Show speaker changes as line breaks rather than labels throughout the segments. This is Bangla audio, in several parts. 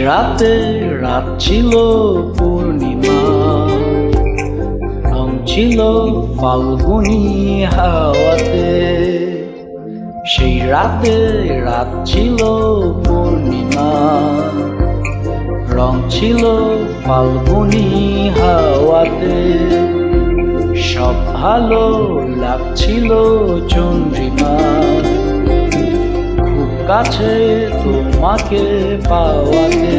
রাতে রাত ছিল পূর্ণিমা, রং ছিল ফাল্গুনি হাওয়াতে। সেই রাতে রাত ছিল পূর্ণিমা, রং ছিল ফাল্গুনি হাওয়াতে। সব ভালো লাগছিল চন্দ্রিমা, খুব কাছে তোমাকে পাওয়াতে।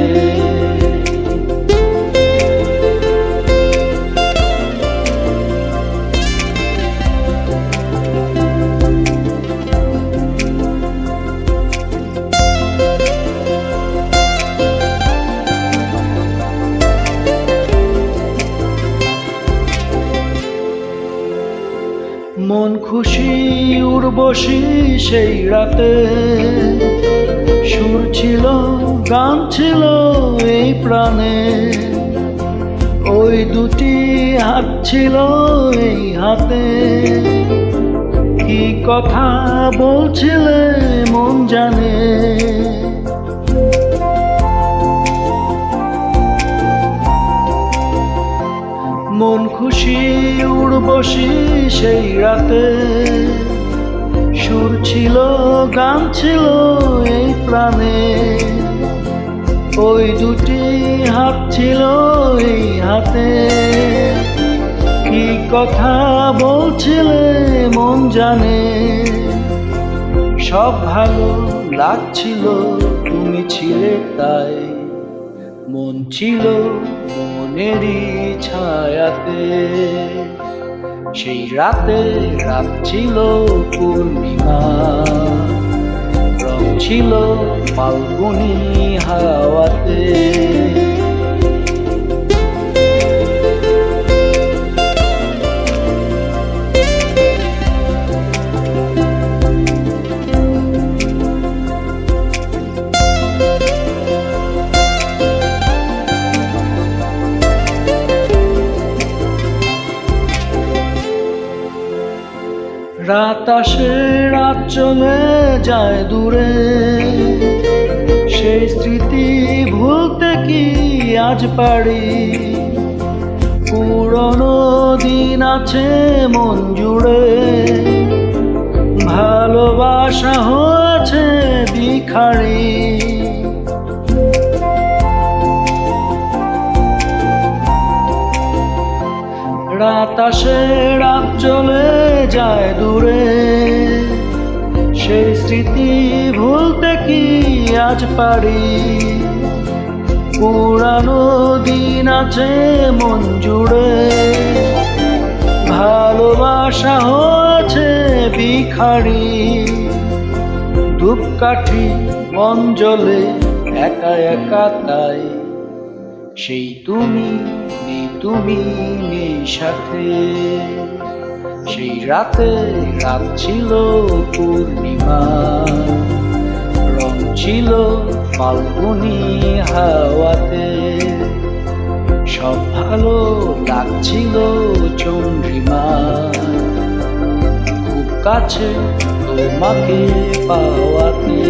মন খুশি উর্বশী সেই রাতে, সুর ছিল গান ছিল এই প্রাণে। ওই দুটি হাত ছিল এই হাতে, কি কথা বলছিলে মন জানে। মন খুশি উর্বশী সেই রাতে, সুর ছিল গান ছিল এই প্রাণে। ওই দুটি হাত ছিল এই হাতে, কি কথা বলছিলে মন জানে। সব ভালো লাগছিল তুমি ছিলে তাই, মন ছিল মনেরই ছায়াতে। সেই রাতে রাত ছিল পূর্ণিমা, রং ছিল ফাল্গুনি হাওয়াতে। রাত আসে রাত চলে যায় দূরে, সেই স্মৃতি ভুলতে কি আজ পারি। পুরনো দিন আছে মন জুড়ে, ভালোবাসা হয়েছে ভিখারি। রাত আসে রাত চলে যায় দূরে, সেই স্মৃতি ভুলতে কি আজ পারি। পুরানো দিন আছে মন জুড়ে, ভালোবাসা হয়েছে ভিখারি। ধূপকাঠি মন জ্বলে একা একা তাই, সেই তুমি নেই তুমি নেই সাথে। সেই রাতে রাত ছিল পূর্ণিমা, রং ছিল ফাল্গুনি হাওয়াতে। সব ভালো লাগছিল চন্দ্রিমা, খুব কাছে তোমাকে পাওয়াতে।